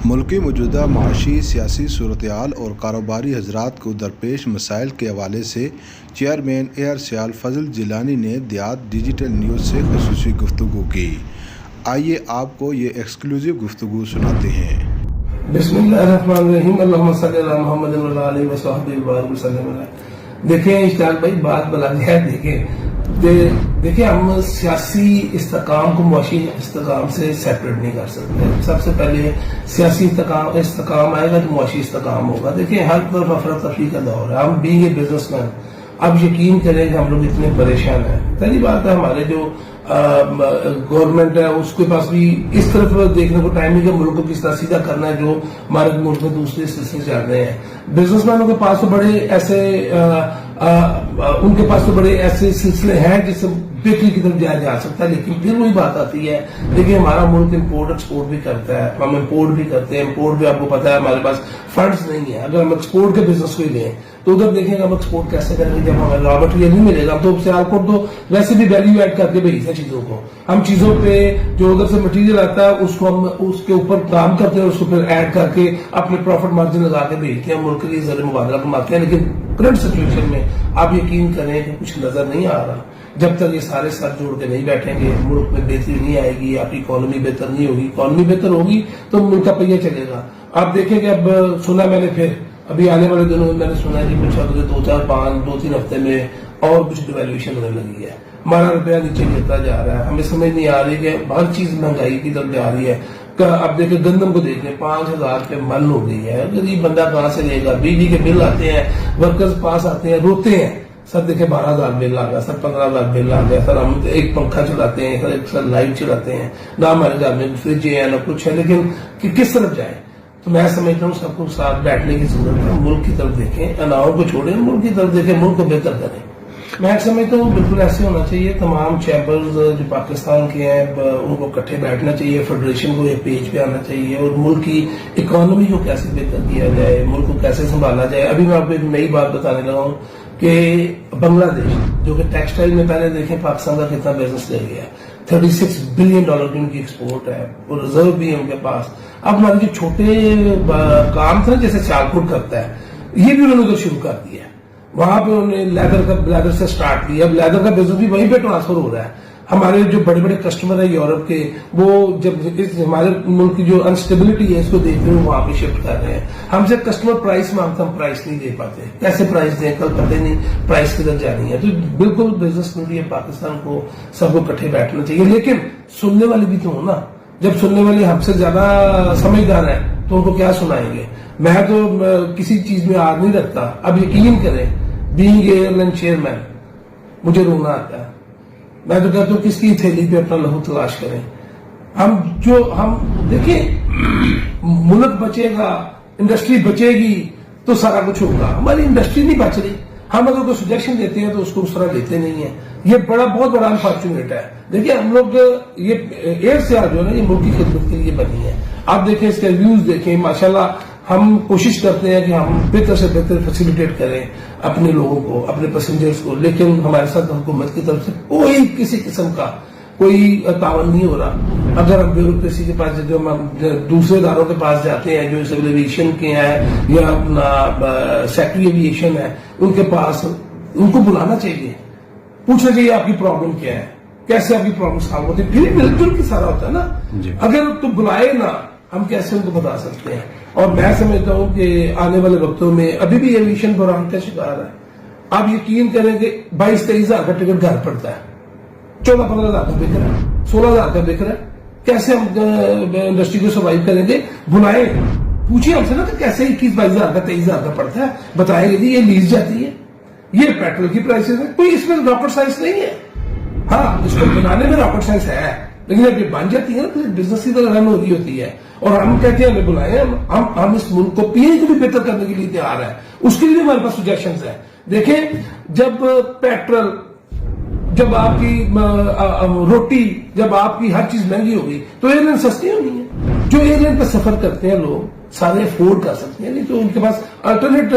ملک کی موجودہ معاشی سیاسی صورتحال اور کاروباری حضرات کو درپیش مسائل کے حوالے سے چیئرمین ایئرسیل فضل جیلانی نے دیات ڈیجیٹل نیوز سے خصوصی گفتگو کی۔ آئیے آپ کو یہ ایکسکلوزیو گفتگو سناتے ہیں۔ بسم اللہ الرحمن الرحیم، اللہم صلی علی محمد علیہ وسلم وسلم۔ دیکھیں اشتیاق بھائی، بات بلا ہے، دیکھیں ہم سیاسی استحکام کو معاشی استحکام سے سیپریٹ نہیں کر سکتے۔ سب سے پہلے سیاسی استحکام آئے گا تو معاشی استحکام ہوگا۔ دیکھیں ہر طرف افراتفری کا دور ہے۔ ہم بینگ اے بزنس مین، اب یقین کریں کہ ہم لوگ اتنے پریشان ہیں۔ پہلی بات ہے ہمارے جو گورنمنٹ ہے اس کے پاس بھی اس طرف دیکھنے کو ٹائم نہیں کہ ملک کو کس طرح سیدھا کرنا ہے جو ہمارے ملک میں دوسرے سلسلے چل رہے ہیں۔ بزنس مینوں کے پاس تو بڑے ایسے ان کے پاس تو بڑے ایسے سلسلے ہیں جس سے بہتری کی طرف جایا جا سکتا ہے، لیکن پھر وہی بات آتی ہے دیکھیں ہمارا ملک امپورٹ ایکسپورٹ بھی کرتا ہے، ہم امپورٹ بھی کرتے ہیں، امپورٹ بھی آپ کو پتا ہے ہمارے پاس فنڈز نہیں ہے۔ اگر ہم ایکسپورٹ کے بزنس کو ہی لیں تو ادھر دیکھیں گے ہم ایکسپورٹ کیسے کریں گے جب ہمیں را مٹیریل نہیں ملے گا۔ تو سیالکوٹ تو ویسے بھی ویلیو ایڈ کر کے بھیجتے ہیں چیزوں کو، ہم چیزوں پہ جو ادھر سے مٹیریل آتا ہے اس کو ہم اس کے اوپر کام کرتے ہیں، اس کو پھر ایڈ کر کے اپنے پروفٹ مارجن لگا کے بھیجتے ہیں، ملک کے لیے زر مبادلہ کماتے ہیں۔ لیکن کرنٹ سچویشن میں آپ یقین کریں کہ کچھ نظر نہیں آ رہا۔ جب تک یہ سارے سر جوڑ کے نہیں بیٹھیں گے ملک میں بہتری نہیں آئے گی، آپ کی اکانومی بہتر نہیں ہوگی۔ اکانومی بہتر ہوگی تو ملک کا پہیہ چلے گا۔ آپ دیکھیں کہ اب سنا میں نے پھر ابھی آنے والے دنوں میں میں نے سنا ہے کہ کچھ اگلے 2-3 ہفتے میں اور کچھ ڈیویلویشن ہونے لگی ہے، ہمارا روپیہ نیچے گرتا جا رہا ہے۔ ہمیں سمجھ نہیں آ رہی کہ ہر چیز مہنگائی کی طرف جا رہی ہے۔ اب دیکھیں گندم کو دیکھ لیں 5,000 روپے من ہو گئی ہے، غریب بندہ کہاں سے لے گا؟ بجلی کے بل آتے ہیں، ورکرز پاس آتے ہیں، روتے ہیں، سر دیکھیں 12,000 بل آ گیا، سر 15,000 بل آ گیا، سر ہم ایک پنکھا چلاتے ہیں، سر لائٹ چلاتے ہیں، نہ ہمارے گھر میں فریج ہے نہ کچھ ہے، لیکن کس طرف جائیں؟ تو میں سمجھتا ہوں سب کو ساتھ بیٹھنے کی ضرورت ہے، ملک کی طرف دیکھیں، اناؤں کو چھوڑیں، ملک کی طرف دیکھیں، ملک کو بہتر کریں۔ میں سمجھتا ہوں بالکل ایسے ہونا چاہیے، تمام چیمبرز جو پاکستان کے ہیں ان کو اکٹھے بیٹھنا چاہیے، فیڈریشن کو ایک پیج پہ آنا چاہیے اور ملک کی اکانومی کو کیسے بہتر کیا جائے، ملک کو کیسے سنبھالا جائے۔ ابھی میں آپ کو ایک نئی بات بتانے لگا ہوں کہ بنگلہ دیش جو کہ ٹیکسٹائل میں پہلے دیکھیں پاکستان کا کتنا بزنس لے گیا ہے، $36 بلین کی ان کی ایکسپورٹ ہے اور ریزرو بھی ہے ان کے پاس۔ اب ہمارے جو چھوٹے کام تھا جیسے سیالکوٹ کرتا ہے، یہ بھی انہوں نے ادھر شروع کر دیا ہے، وہاں پہ انہوں نے لیدر سے سٹارٹ کیا، اب لیدر کا بزنس بھی وہیں پہ ٹرانسفر ہو رہا ہے۔ ہمارے جو بڑے بڑے کسٹمر ہیں یورپ کے، وہ جب ہمارے ملک کی جو انسٹیبلٹی ہے اس کو دیکھتے ہوئے وہاں پہ شفٹ کر رہے ہیں۔ ہم سے کسٹمر پرائس مانگتا، ہم پرائس نہیں دے پاتے، کیسے پرائس دیں؟ کل پتہ نہیں پرائس کدھر جانی ہے۔ تو بالکل بزنس کے لیے پاکستان کو سب کو اکٹھے بیٹھنا چاہیے، لیکن سننے والے بھی تو ہو نا۔ جب سننے والے ہم سے زیادہ سمجھدار ہیں تو ان کو کیا سنائیں گے؟ میں تو کسی چیز میں آر نہیں رکھتا۔ اب یقین کریں بینگ ایئر لائن چیئرمین مجھے رونا آتا ہے، میں تو کہتا ہوں کس کی تھیلی پہ اپنا لہو تلاش کریں۔ ہم دیکھیں ملک بچے گا، انڈسٹری بچے گی تو سارا کچھ ہوگا۔ ہماری انڈسٹری نہیں بچ رہی، ہم اگر کوئی سجیشن دیتے ہیں تو اس کو اس طرح لیتے نہیں ہیں، یہ بہت بڑا انفارچونیٹ ہے۔ دیکھیے ہم لوگ یہ ایئرسیل جو ہے نا یہ ملک کی خدمت کے لیے بنی ہے۔ آپ دیکھیں اس کے ریویوز دیکھیں، ماشاءاللہ ہم کوشش کرتے ہیں کہ ہم بہتر سے بہتر فیسیلیٹیٹ کریں اپنے لوگوں کو، اپنے پیسنجرز کو، لیکن ہمارے ساتھ حکومت کی طرف سے کوئی کسی قسم کا کوئی تعاون نہیں ہو رہا۔ اگر ہم بیوروکریسی کے پاس جو ہم دوسرے اداروں کے پاس جاتے ہیں جو سول ایویشن کے ہیں یا اپنا سیکٹری ایویشن ہے، ان کے پاس ان کو بلانا چاہیے، پوچھنا چاہیے آپ کی پرابلم کیا ہے، کیسے آپ کی پرابلم سالو ہوتی ہے، پھر مل جل کے سارا ہوتا ہے نا۔ اگر تو بلائے نا ہم کیسے ان کو بتا سکتے ہیں؟ اور میں سمجھتا ہوں کہ آنے والے وقتوں میں ابھی بھی ایویشن بحران کا شکار ہے۔ آپ یقین کریں کہ 22-23 ہزار کا ٹکٹ گھر پڑتا ہے، 14-15 ہزار کا بک رہا ہے، 16 ہزار کا بک رہا ہے۔ کیسے ہم انڈسٹری کو سروائیو کریں گے؟ بلائیں، پوچھیں ہم سے نا کہ کیسے 21-22 ہزار کا 23 ہزار کا پڑتا ہے، بتائیں گے جی یہ لیز جاتی ہے، یہ پیٹرول کی پرائسز ہے، کوئی اس میں راکٹ سائنس نہیں ہے۔ ہاں اس کو بنانے میں راکٹ سائنس ہے، لیکن جب یہ بن جاتی ہے نا تو بزنس کی طرح رن ہو رہی ہوتی ہے۔ اور ہم کہتے ہیں ہمیں بلائیں، ہم اس ملک کو پینے کو بھی بہتر کرنے کے لیے تیار ہیں، اس کے لیے ہمارے پاس سجیشنز ہیں۔ دیکھیں جب پیٹرول، جب آپ کی روٹی، جب آپ کی ہر چیز مہنگی ہوگی تو ایئر لائن سستی ہونی ہے۔ جو ایئر لائن پہ سفر کرتے ہیں لوگ سارے افورڈ کر سکتے ہیں، نہیں تو ان کے پاس الٹرنیٹ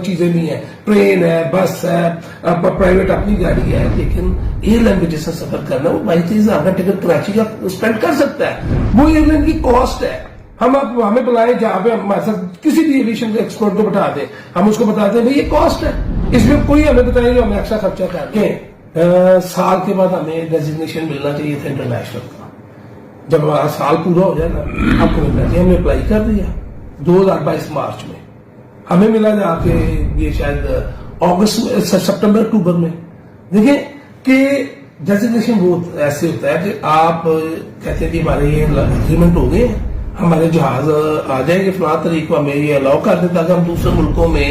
چیزیں نہیں ہیں، ٹرین ہے، بس ہے، پرائیویٹ اپنی گاڑی ہے، لیکن ایئر لائن پہ جیسا سفر کرنا وہ 22-23 ہزار کا ٹکٹ کراچی کا اسپینڈ کر سکتا ہے، وہ ایئر لائن کی کاسٹ ہے۔ ہم آپ ہمیں بلائیں جہاں پہ ہمارے ساتھ کسی بھی ایویشن کے ایکسپرٹ کو بتا دیں, ہم اس کو بتاتے ہیں بھائی یہ کاسٹ ہے, اس میں کوئی ہمیں بتائیں گے ہمیں ایکسٹرا خرچہ کر کے. سال کے بعد ہمیں ڈیزگنیشن ملنا چاہیے تھا انٹرنیشنل کا. جب ہمارا سال پورا ہو جائے نا آپ کو ملنا چاہیے. ہم نے اپلائی کر دیا 2022 مارچ میں, ہمیں ملا جا کے یہ شاید اگست سپٹمبر اکتوبر میں. دیکھیں کہ ڈیزگنیشن وہ ایسے ہوتا ہے کہ آپ کہتے ہیں کہ ہمارے یہ اگریمنٹ ہو گئے, ہمارے جہاز آ جائیں گے فلاں طریق کو, ہمیں یہ الاؤ کر دیں تاکہ ہم دوسرے ملکوں میں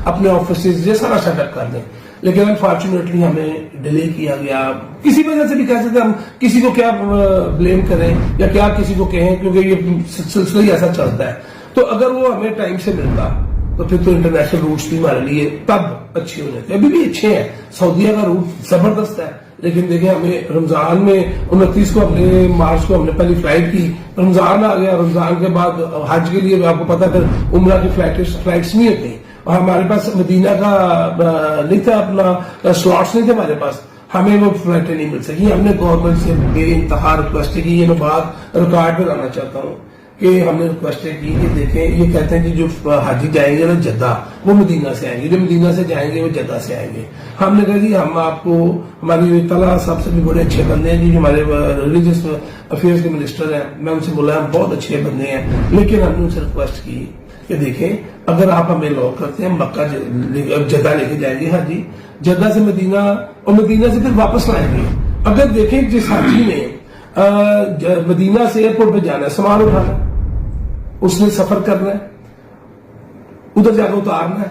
اپنے آفیسز یہ سارا سیٹ اپ کر دیں. لیکن انفارچونیٹلی ہمیں ڈیلے کیا گیا, کسی وجہ سے بھی کہہ سکتے ہم کسی کو کیا بلیم کریں یا کیا کسی کو کہیں, کیونکہ یہ سلسلہ ہی ایسا چلتا ہے. تو اگر وہ ہمیں ٹائم سے ملتا تو پھر تو انٹرنیشنل روٹس بھی ہمارے لیے تب اچھے ہو جاتے. ابھی بھی اچھے ہیں, سعودیہ کا روٹ زبردست ہے, لیکن دیکھیں ہمیں رمضان میں 29 کو ہم نے مارچ کو ہم نے پہلی فلائٹ کی, رمضان آ گیا, رمضان کے بعد حج کے لیے آپ کو پتا پھر عمرہ کی فلائٹس نہیں ہوتی, اور ہمارے پاس مدینہ کا نہیں تھا, اپنا سلاٹس نہیں تھے ہمارے پاس, ہمیں وہ فلائٹیں نہیں مل سکی. ہم نے گورنمنٹ سے بے انتہا ریکویسٹ کی, یہ میں بات ریکارڈ پہ لانا چاہتا ہوں کہ ہم نے ریکویسٹ کی کہ دیکھیں یہ کہتے ہیں کہ جو حاجی جائیں گے نا جدہ وہ مدینہ سے آئیں گے, جو مدینہ سے جائیں گے وہ جدہ سے آئیں گے. ہم نے کہا جی ہم آپ کو, ہماری طلع سب سے بھی بڑے اچھے بندے ہیں جی, ہمارے ریلیجیس افیئرس کے منسٹر ہیں, میں ان سے بولا ہم بہت اچھے بندے ہیں, لیکن ہم نے ان سے ریکویسٹ کی کہ دیکھیں اگر آپ ہمیں لاک کرتے ہیں مکہ جدہ لے کے جائیں گے حاجی, جدہ سے مدینہ اور مدینہ سے پھر واپس لائیں گے. اگر دیکھیں جس حاجی نے مدینہ سے ایئرپورٹ پہ جانا ہے, سامان اٹھانا ہے, اس نے سفر کرنا ہے, ادھر جا کے اتارنا ہے,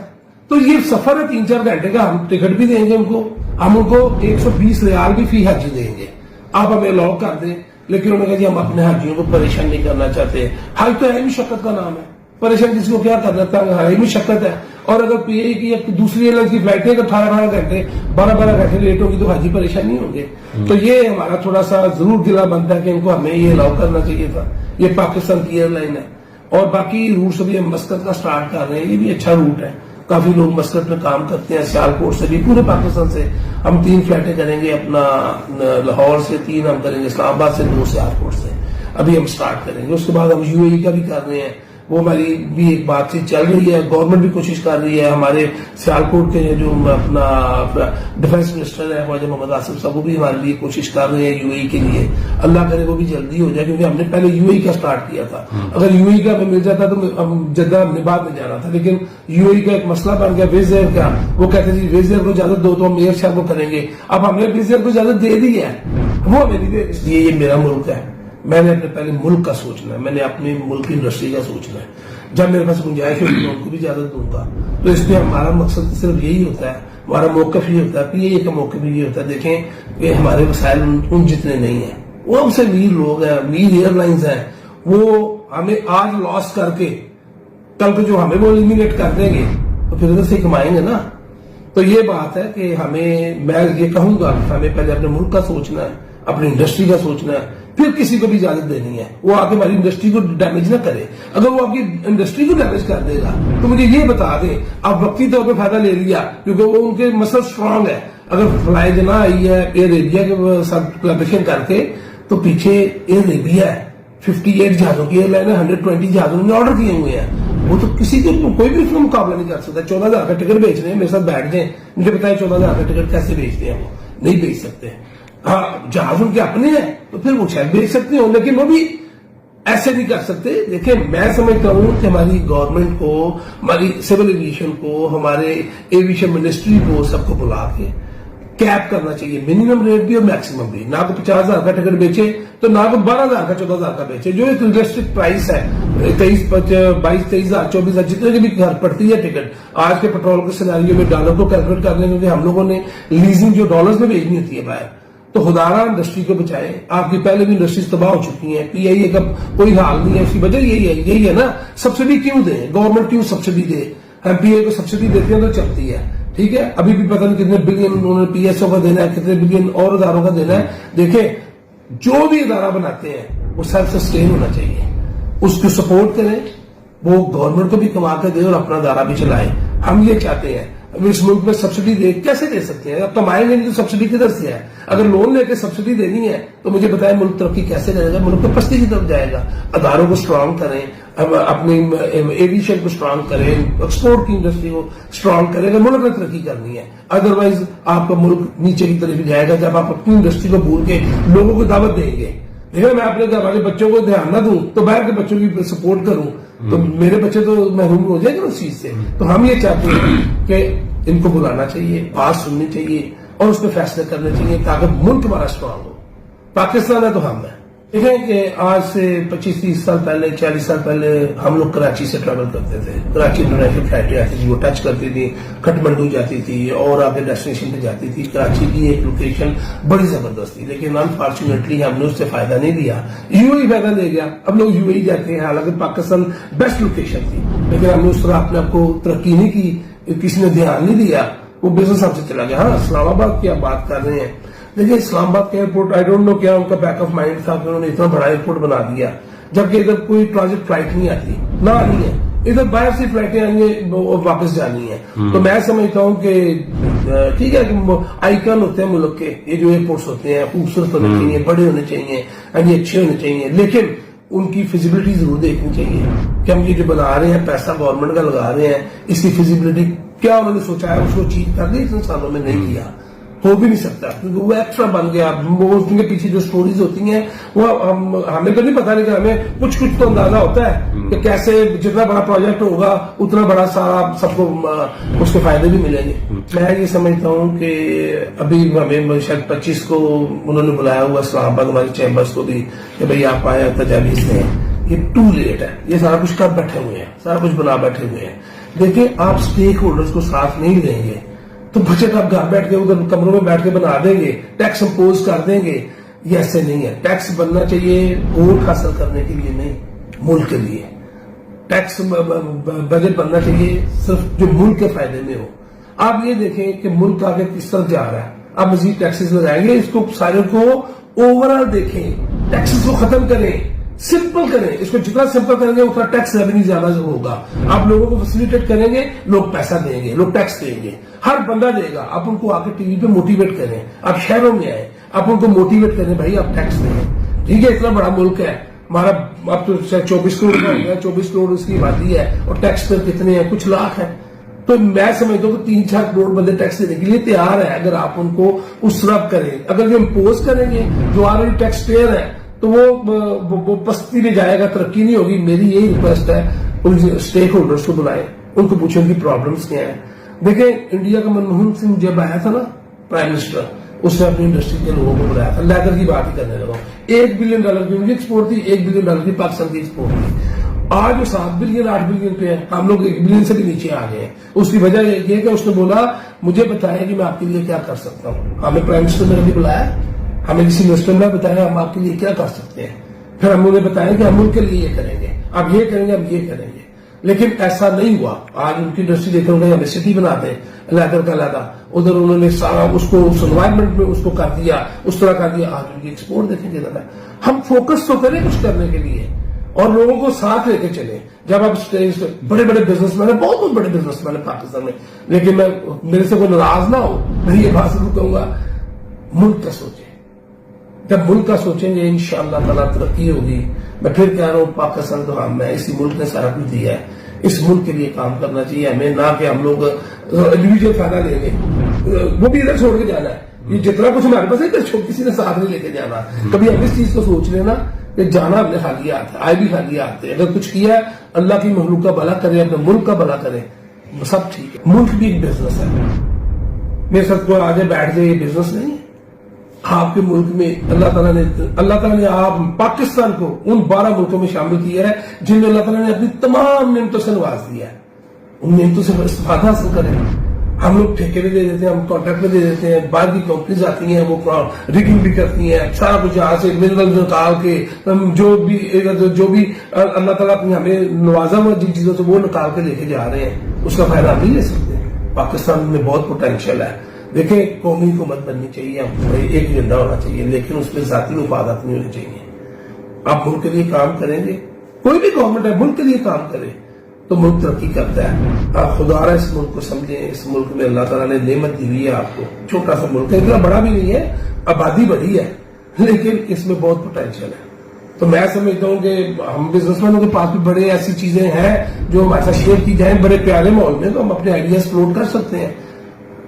تو یہ سفر ہے 3-4 گھنٹے کا, ہم ٹکٹ بھی دیں گے ان کو, ہم ان کو 120 ریال بھی فی حاجی دیں گے, آپ ہمیں لاک کر دیں. لیکن انہوں نے کہا جی ہم اپنے حاجیوں کو پریشان نہیں کرنا چاہتے. حج تو ہے مشقت کا نام ہے, پریشان کسی کو کیا کرنا تھا, ہے مشقت ہے. اور اگر پی اے کی دوسری ایئرلائنس کی فلائٹ ہے کہ 18 گھنٹے 12 گھنٹے لیٹ ہوگی تو حاجی پریشان نہیں ہوں گے. تو یہ ہمارا تھوڑا سا ضرور دلا بنتا ہے کہ ان کو ہمیں یہ الاؤ کرنا چاہیے تھا. یہ پاکستان کی ایئر لائن ہے, اور باقی روٹس ابھی ہم مسقط کا سٹارٹ کر رہے ہیں, یہ بھی اچھا روٹ ہے, کافی لوگ مسقط میں کام کرتے ہیں. سیالکوٹ سے بھی, پورے پاکستان سے ہم 3 فلائٹیں کریں گے, اپنا لاہور سے 3 ہم کریں گے, اسلام آباد سے 2 سیالکوٹ سے ابھی ہم سٹارٹ کریں گے. اس کے بعد ہم UAE کا بھی کر رہے ہیں, وہ ہماری بھی ایک بات چیت چل رہی ہے, گورنمنٹ بھی کوشش کر رہی ہے. ہمارے سیالکوٹ کے جو اپنا ڈیفینس منسٹر ہے خواجہ محمد آصف صاحب, وہ بھی ہمارے لیے کوشش کر رہے ہیں UAE کے لیے. اللہ کرے وہ بھی جلدی ہو جائے, کیونکہ ہم نے پہلے UAE کا سٹارٹ کیا تھا. اگر UAE کا ہمیں مل جاتا تو ہم جدہ ہم نے بعد میں جانا تھا, لیکن UAE کا ایک مسئلہ بن گیا ویز ایئر کا. وہ کہتے ہیں جی ویز ایئر کو اجازت دو تو ہم ایئر شہر کو کریں گے. اب ہم نے ویز ایئر کو اجازت دے دی ہے, وہ ہمیں نہیں دے, اس لیے یہ میرا ملک ہے, میں نے اپنے پہلے ملک کا سوچنا ہے, میں نے اپنے ملک کی انڈسٹری کا سوچنا ہے. جب میرے پاس گنجائش ہوگی میں ان کو بھی اجازت دوں گا. تو اس میں ہمارا مقصد صرف یہی ہوتا ہے, ہمارا موقف یہ ہوتا ہے, PIA کا موقف بھی یہ ہوتا ہے. دیکھیں کہ ہمارے وسائل ان جتنے نہیں ہیں, وہ ہم سے امیر لوگ ہیں, امیر ایئر لائنز ہیں, وہ ہمیں آج لاس کر کے کل کو جو ہمیں وہ ایلیمینیٹ کر دیں گے تو پھر ادھر سے کمائیں گے نا. تو یہ بات ہے کہ ہمیں, میں یہ کہوں گا کہ ہمیں پہلے اپنے ملک کا سوچنا ہے, اپنی انڈسٹری کا سوچنا ہے, پھر کسی کو بھی اجازت دینی ہے. وہ آ کے ہماری انڈسٹری کو ڈیمیج نہ کرے. اگر وہ آپ کی انڈسٹری کو ڈیمیج کر دے گا تو مجھے یہ بتا دیں, آپ وقتی طور پہ فائدہ لے لیا کیونکہ وہ ان کے مسئلہ اسٹرانگ ہے. اگر فلائی جنا آئی ہے ایئر ایریا کے ساتھ کولابریشن کر کے, تو پیچھے ایئر ایریا ہے, 58 جہازوں کی ایئر لائن ہے, 120 جہازوں نے آرڈر کیے ہوئے ہیں. وہ تو کسی کے کوئی بھی اس میں مقابلہ نہیں کر سکتا. 14,000 کا ٹکٹ بیچ رہے ہیں, میرے ساتھ بیٹھ جائیں, مجھے بتائیں 14,000 کا ٹکٹ کیسے بیچتے ہیں. وہ نہیں بیچ سکتے. ہاں جہاز ان کے اپنے ہیں تو پھر وہ شاید بیچ سکتے ہوں, لیکن وہ بھی ایسے نہیں کر سکتے. دیکھیں میں سمجھتا ہوں کہ ہماری گورنمنٹ کو, ہماری سول ایویشن کو, ہمارے ایویشن منسٹری کو, سب کو بلا کے کیپ کرنا چاہیے, منیمم ریٹ بھی اور میکسیمم بھی. نہ کو 50,000 کا ٹکٹ بیچے تو نہ کو 12,000 کا 14,000 کا بیچے. جو ایک ریئلسٹک پرائس ہے 22,000 23,000 24,000 جتنے کی بھی گھر پڑتی ہے ٹکٹ, آج کے پیٹرول کے سیناریو میں ڈالر کو کیلکولیٹ کر لیں, کیونکہ ہم لوگوں نے لیزنگ جو ڈالرز میں بھیجنی ہوتی ہے باہر. تو خدارا انڈسٹری کو بچائے, آپ کی پہلے بھی انڈسٹریز تباہ ہو چکی ہیں. PIA کا کوئی حال نہیں ہے, اس کی وجہ یہی ہے نا, سبسڈی کیوں دیں, گورنمنٹ کیوں سبسڈی دے. ہم PIA کو سبسڈی دیتے ہیں تو چلتی ہے, ٹھیک ہے. ابھی بھی پتہ نہیں کتنے بلین انہوں نے PSO کا دینا ہے, کتنے بلین اور اداروں کا دینا ہے. دیکھیں جو بھی ادارہ بناتے ہیں وہ سیلف سسٹین ہونا چاہیے, اس کو سپورٹ کریں, وہ گورنمنٹ کو بھی کما کے دے اور اپنا ادارہ بھی چلائے. ہم یہ چاہتے ہیں. اب اس ملک میں سبسڈی کیسے دے سکتے ہیں, اب کمائیں گے نہیں تو سبسڈی کدھر سے ہے. اگر لون لے کے سبسڈی دینی ہے تو مجھے بتائیں ملک ترقی کیسے کرے گا, ملک تو پستی کی طرف جائے گا. اداروں کو اسٹرانگ کریں, اپنی ایویشن کو اسٹرانگ کرے, ایکسپورٹ کی انڈسٹری کو اسٹرانگ کرے اگر ملک نے ترقی کرنی ہے. ادروائز آپ کا ملک نیچے کی طرف جائے گا جب آپ اپنی انڈسٹری کو بھول کے لوگوں کو دعوت دیں گے. دیکھیں میں اپنے گھر والے بچوں کو دھیان نہ دوں تو باہر کے بچوں کی سپورٹ کروں تو میرے بچے تو محروم ہو جائیں گے اس چیز سے. تو ہم یہ چاہتے ہیں کہ ان کو بلانا چاہیے, بات سننی چاہیے اور اس پہ فیصلے کرنے چاہیے تاکہ ملک ہمارا اسٹرانگ ہو. پاکستان ہے تو ہم ہیں. دیکھیں کہ آج سے 25-30 سال پہلے 40 سال پہلے ہم لوگ کراچی سے ٹریول کرتے تھے. کراچی انٹرنیشنل فلائٹیں آتی تھی, وہ ٹچ کرتی تھی, کھٹمنڈو جاتی تھی اور آگے ڈیسٹینیشن پہ جاتی تھی. کراچی کی ایک لوکیشن بڑی زبردست تھی لیکن انفارچونیٹلی ہم نے اس سے فائدہ نہیں لیا. یو اے فائدہ لے گیا, اب لوگ یو اے جاتے ہیں حالانکہ پاکستان بیسٹ لوکیشن تھی لیکن ہم نے اس طرح اپنے آپ کو ترقی نہیں کی, کسی نے دھیان نہیں دیا, وہ بزنس ہم سے چلا گیا. ہاں اسلام آباد کی آپ بات کر رہے ہیں, دیکھیں اسلام آباد کا ایئرپورٹ آئی ڈونٹ نو کیا ان کا بیک آف مائنڈ تھا کہ انہوں نے اتنا بڑا ایئرپورٹ بنا دیا جبکہ ادھر کوئی ٹرانزٹ فلائٹ نہیں آتی, نہ آنی ہے, ادھر باہر سے فلائٹیں آنی ہے واپس جانی ہے. تو میں سمجھتا ہوں کہ ٹھیک ہے کہ آئیکن ہوتے ہیں ملک کے, یہ جو ایئرپورٹس ہوتے ہیں خوبصورت ہونے چاہیے, بڑے ہونے چاہیے, اچھے ہونے چاہیے, لیکن ان کی فیزیبلٹی ضرور دیکھنی چاہیے کہ ہم یہ جو بنا رہے ہیں پیسہ گورنمنٹ کا لگا رہے ہیں, اس کی فیزیبلٹی کیا انہوں نے سوچا ہے اس کو اچیو کر لی, اتنے سالوں میں نہیں کیا, ہو بھی نہیں سکتا کیونکہ وہ ایکسٹرا بن گیا. ان کے پیچھے جو سٹوریز ہوتی ہیں وہ ہمیں تو نہیں پتا, لیکن ہمیں کچھ تو اندازہ ہوتا ہے کہ کیسے جتنا بڑا پروجیکٹ ہوگا اتنا بڑا سارا سب کو اس کے فائدے بھی ملیں گے. میں یہ سمجھتا ہوں کہ ابھی ہمیں شاید 25 کو انہوں نے بلایا ہوا اسلام آباد ہماری چیمبرس کو بھی کہ بھائی آپ آئے تجاویز دیں. یہ ٹو لیٹ ہے, یہ سارا کچھ کر بیٹھے ہوئے ہیں, سارا کچھ بنا بیٹھے ہوئے ہیں. دیکھیں آپ اسٹیک ہولڈرز کو ساتھ نہیں لیں گے تو بجٹ آپ گھر بیٹھ کے ادھر کمروں میں بیٹھ کے بنا دیں گے, ٹیکس امپوز کر دیں گے. یہ ایسے نہیں ہے. ٹیکس بننا چاہیے ووٹ حاصل کرنے کے لیے نہیں, ملک کے لیے. ٹیکس بجٹ بننا چاہیے صرف جو ملک کے فائدے میں ہو. آپ یہ دیکھیں کہ ملک آگے کس طرف جا رہا ہے, آپ مزید ٹیکسز لگائیں گے, اس کو سارے کو اوور آل دیکھیں, ٹیکسز کو ختم کریں, سمپل کریں. اس کو جتنا سمپل کریں گے اتنا ٹیکس ریونیو زیادہ ہوگا. آپ لوگوں کو فیسیلیٹیٹ کریں گے, لوگ پیسہ دیں گے, لوگ ٹیکس دیں گے, ہر بندہ دے گا. آپ ان کو آ کے ٹی وی پہ موٹیویٹ کریں, آپ شہروں میں آئے, آپ ان کو موٹیویٹ کریں بھائی آپ ٹیکس دیں. ٹھیک ہے اتنا بڑا ملک ہے ہمارا, اب تو 24 کروڑ کا ہے, 24 کروڑ اس کی آبادی ہے اور ٹیکس پر کتنے ہیں, کچھ لاکھ ہے. تو میں سمجھتا ہوں کہ 3-4 کروڑ بندے ٹیکس دینے کے لیے تیار ہے اگر آپ ان کو اس طرح کریں. اگر یہ امپوز کریں گے جو آلریڈی ٹیکس پیئر ہے تو وہ پستی میں جائے گا, ترقی نہیں ہوگی. میری یہی ریکویسٹ ہے ان اسٹیک ہولڈرز کو بلائیں, ان کو پوچھیں ان کی پرابلمس کیا ہیں. دیکھیں انڈیا کا منموہن سنگھ جب آیا تھا نا پرائم منسٹر, اس نے اپنی انڈسٹری کے لوگوں کو بلایا تھا, لیدر کی بات ہی کرنے لگا. $1 بلین کی ان کی ایکسپورٹ تھی, $1 بلین کی پاکستان کی ایکسپورٹ تھی. آج وہ 7 بلین 8 بلین پہ ہے, ہم لوگ 1 بلین سے بھی نیچے آ گئے. اس کی وجہ یہ ہے کہ اس نے بولا مجھے بتایا کہ میں آپ کے لیے کیا کر سکتا ہوں. ہمیں پرائم منسٹر نے کبھی بلایا, ہمیں کسی انویسٹر نے بتایا ہم آپ کے لیے کیا کر سکتے ہیں, پھر ہم انہیں بتایا کہ ہم ان کے لیے یہ کریں گے, اب یہ کریں گے, اب یہ کریں گے. لیکن ایسا نہیں ہوا. آج ان کی انڈسٹری دیکھ رہے ہمیں سٹی بناتے ہیں لیدر کا لیدر, ادھر انہوں نے سارا اس کو اس انوائرمنٹ میں اس کو کر دیا, اس طرح کر دیا. آج ان کی ایکسپورٹ دیکھیں گے زیادہ. ہم فوکس تو کریں کچھ کرنے کے لیے اور لوگوں کو ساتھ لے کے چلیں. جب آپ بڑے بڑے بزنس مین ہیں, بہت بڑے بزنس مین ہیں پاکستان میں, لیکن میں میرے سے کوئی ناراض نہ ہو, میں یہ بات ضرور کہوں گا ملک کا سوچیں. جب ملک کا سوچیں گے انشاءاللہ تعالیٰ ترقی ہوگی. میں پھر کہہ رہا ہوں پاکستان تو ہم ہے, اسی ملک نے سارا کچھ دیا ہے, اس ملک کے لیے کام کرنا چاہیے ہمیں, نہ کہ ہم لوگ انڈیویجل فائدہ لیں گے. وہ بھی ادھر چھوڑ کے جانا ہے, یہ جتنا کچھ ہمارے پاس ہے کسی نے ساتھ نہیں لے کے جانا. کبھی ہم اس چیز کو سوچ لینا کہ جانا ہم نے خالی ہاتھ ہے, آئے بھی خالی ہاتھ ہے. اگر کچھ کیا ہے اللہ کی مخلوق کا بھلا کرے, اپنے ملک کا بھلا کرے, سب ٹھیک ہے. ملک بھی ایک بزنس ہے. میرے ساتھ کوئی آگے بیٹھ جائے, یہ بزنس نہیں ہے. آپ کے ملک میں اللہ تعالیٰ نے آپ پاکستان کو ان 12 ملکوں میں شامل کیا ہے جن میں اللہ تعالیٰ نے اپنی تمام نعمتوں سے نواز دیا ہے. ان نعمتوں سے استفادہ حاصل کریں. ہم لوگ ٹھیکے میں دے دیتے ہیں, ہم کانٹریکٹ میں دے دیتے ہیں, باہر کی کمپنیز آتی ہیں وہ ریگنگ بھی کرتی ہیں, سارا کچھ یہاں سے منرل نکال کے جو بھی اللہ تعالیٰ نے ہمیں نوازا ہوا جن چیزوں سے وہ نکال کے لے کے جا رہے ہیں, اس کا فائدہ ہم نہیں لے سکتے. پاکستان میں بہت پوٹینشیل ہے. دیکھیں قومی حکومت بننی چاہیے, ایک ایجنڈا ہونا چاہیے, لیکن اس میں ذاتی مفادات نہیں ہونے چاہیے. آپ ملک کے لیے کام کریں گے, کوئی بھی گورنمنٹ ہے ملک کے لیے کام کرے تو ملک ترقی کرتا ہے. آپ خدا رہا اس ملک کو سمجھیں. اس ملک میں اللہ تعالیٰ نے نعمت دی ہوئی ہے آپ کو, چھوٹا سا ملک ہے, اتنا بڑا بھی نہیں ہے, آبادی بڑی ہے, لیکن اس میں بہت پوٹینشیل ہے. تو میں سمجھتا ہوں کہ ہم بزنس مینوں کے پاس بھی بڑے ایسی چیزیں ہیں جو ہمارے ساتھ شیئر کی جائیں بڑے پیارے ماحول میں، تو ہم اپنے آئیڈیاز فلوٹ کر سکتے ہیں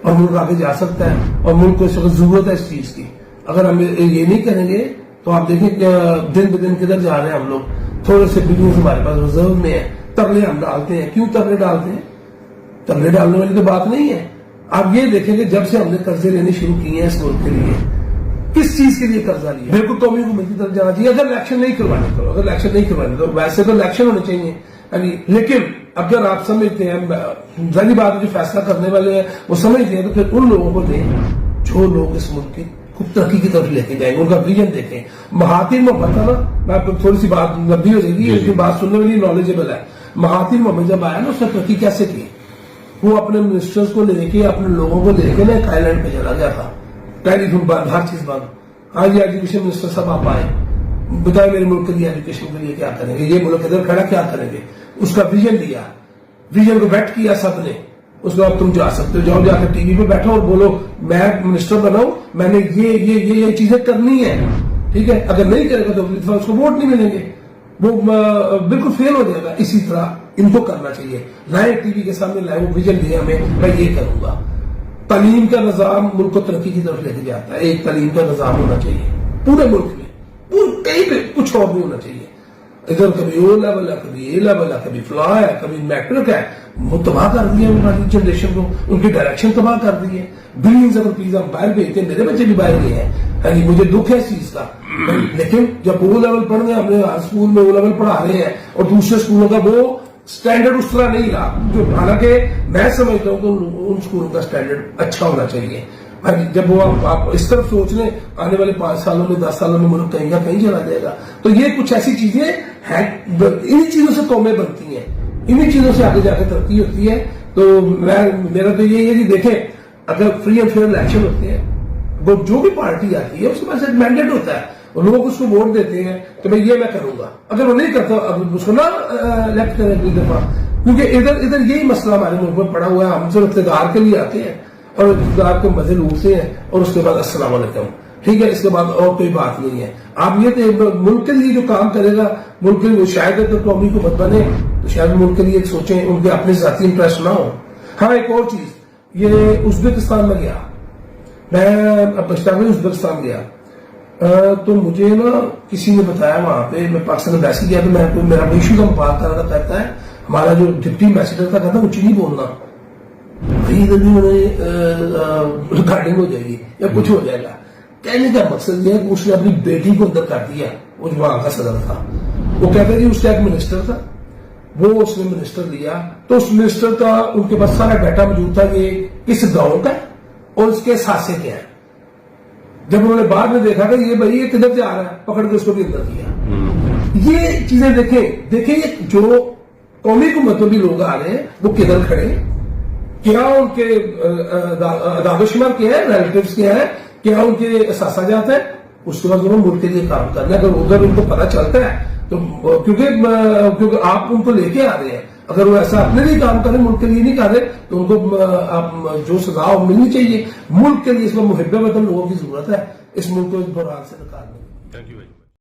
اور ملک آگے جا سکتا ہے، اور ملک کو اس وقت ضرورت ہے اس چیز کی. اگر ہم یہ نہیں کریں گے تو آپ دیکھیں کہ دن بدن کدھر جا رہے ہیں ہم لوگ. تھوڑے سے بلینز ہمارے پاس ریزرو میں ہیں، ترلے ہم ڈالتے ہیں. کیوں ترلے ڈالتے ہیں؟ ترلے ڈالنے والی تو بات نہیں ہے. آپ یہ دیکھیں کہ جب سے ہم نے قرضے لینے شروع کیے ہیں اس ملک کے لیے، کس چیز کے لیے قرضہ لیا؟ بالکل قومی حکومت کی طرف جانا چاہیے. اگر الیکشن نہیں کروانے کرو، اگر الیکشن نہیں کروانے تو ویسے تو الیکشن ہونے چاہیے. لیکن اگر آپ سمجھتے ہیں ظاہری بات ہے جو فیصلہ کرنے والے ہیں وہ سمجھتے ہیں، تو پھر ان لوگوں کو دیں جو لوگ اس ملک کی خوب ترقی کی طرف لے کے جائیں گے، ان کا ویژن دیکھیں. مہاتیر محمد تھا نا، میں تھوڑی سی بات لمبی ہو جائے گی لیکن بات سننے والی نالجبل ہے. مہاتیر محمد جب آیا نا، اس نے ترقی کیسے کی؟ وہ اپنے منسٹرز کو لے کے، اپنے لوگوں کو لے کے نا ایک آئی لینڈ پہ چلا گیا تھا. ٹیلی فون بند، ہر چیز بند. ہاں جی ایجوکیشن منسٹر صاحب آپ آئے، بتائیں میرے ملک کے لیے ایجوکیشن کے لیے کیا کریں گے، یہ ملک ادھر کھڑا کیا کریں گے. اس کا ویژن دیا، ویژن کو بیٹ کیا سب نے. اس کو اب تم جا سکتے ہو، جاؤ جا کے ٹی وی پہ بیٹھو اور بولو میں منسٹر بناؤں، میں نے یہ چیزیں کرنی ہے. ٹھیک ہے، اگر نہیں کرے گا تو اس کو ووٹ نہیں ملیں گے، وہ بالکل فیل ہو جائے گا. اسی طرح ان کو کرنا چاہیے. لائے ٹی وی کے سامنے لائے، وہ ویژن دیا ہمیں، میں یہ کروں گا. تعلیم کا نظام ملک کو ترقی کی طرف لے کے جاتا ہے. ایک تعلیم کا نظام ہونا چاہیے پورے ملک میں، کہیں پہ کچھ اور بھی ہونا چاہیے. ادھر کبھی او لیول ہے، کبھی اے لیول ہے، کبھی فلاں ہے، کبھی میٹرک ہے. وہ تباہ کر دیا ہماری جنریشن کو، ان کی ڈائریکشن تباہ کر دی ہے. بلینز اگر پیزا باہر بھیجتے ہیں، میرے بچے بھی باہر گئے ہیں. ہاں جی، مجھے دکھ ہے اس چیز کا. لیکن جب او لیول پڑھ گئے، ہم نے اسکول میں او لیول پڑھا رہے ہیں اور دوسرے اسکولوں کا وہ اسٹینڈرڈ اس طرح نہیں رہا. جو حالانکہ میں سمجھتا ہوں کہ ان اسکولوں کا اسٹینڈرڈ اچھا ہونا چاہیے. جب وہ آپ اس طرف سوچ لیں، آنے والے 5 سالوں میں 10 سالوں میں ملک کہیں نہ کہیں چلا جائے گا. تو یہ کچھ ایسی چیزیں ہیں، انہی چیزوں سے قومیں بنتی ہیں، انہی چیزوں سے آگے جا کے ترقی ہوتی ہے. تو میرا تو یہی ہے کہ دیکھیں، اگر فری اینڈ فیئر الیکشن ہوتے ہیں، وہ جو بھی پارٹی آتی ہے اس کے پاس ایک مینڈیٹ ہوتا ہے، اور لوگ اس کو ووٹ دیتے ہیں کہ بھائی یہ میں کروں گا. اگر وہ نہیں کرتا اس کو نہ الیکٹ کریں اگلی دفعہ. کیونکہ ادھر یہی مسئلہ ہمارے ملک میں پڑا ہوا ہے. ہم صرف اقتدار کے لیے آتے ہیں اور اقتدار کے مزے لوٹتے ہیں، اور اس کے بعد السلام علیکم. ٹھیک ہے، اس کے بعد اور کوئی بات نہیں ہے. آپ یہ کہ ملک کے لیے جو کام کرے گا، ملک کے لیے شاید اگر قومی کو مت بنے تو شاید ملک کے لیے سوچیں، ان کے اپنے ذاتی انٹرسٹ نہ ہو. ہاں ایک اور چیز، یہ ازبکستان میں گیا میں، پشتاوی ازبکستان گیا تو مجھے نا کسی نے بتایا وہاں پہ، میں پاکستان میں بیسی گیا تو میں میرا ایشو کا بات کر رہا تھا. کہتا ہے ہمارا جو ڈپٹی ایمبیسڈر تھا، کہتا اونچی نہیں بولنا، ادھر بھی ریکارڈنگ ہو جائے گی یا کچھ ہو جائے گا. کہنے کا مقصد یہ ہے کہ اس نے اپنی بیٹی کو اندر کر دیا. وہ جو وہاں کا صدر تھا، وہ کہتا ہے کہ اس کا ایک منسٹر تھا، وہ اس نے منسٹر لیا تو اس منسٹر کا ان کے پاس سارا ڈیٹا موجود تھا کہ کس گاؤں کا اور اس کے ساسے کیا ہے. جب انہوں نے بعد میں دیکھا کہ یہ بھائی یہ کدھر سے آ رہا ہے، پکڑ کے اس کو بھی اندر کیا. یہ چیزیں دیکھیں جو قومی حکومتوں بھی لوگ آ رہے ہیں وہ کدھر کھڑے، کیا ان کے داد و شمار کیا ہے، ریلیٹیوز کیا ہے، کیا ان کے اثاثہ جات ہیں. اس کے بعد انہوں نے ملک کے لیے کام کرنا ہے. اگر ادھر ان کو پتہ چلتا ہے تو کیونکہ آپ ان کو لے کے آ رہے ہیں، اگر وہ ایسا اپنے لیے کام کریں، ملک کے لیے نہیں کر رہے، تو ان کو آپ جو سزا ملنی چاہیے. ملک کے لیے اس میں محب وطن لوگوں کی ضرورت ہے، اس ملک کو اس بحران سے نکالنے کی.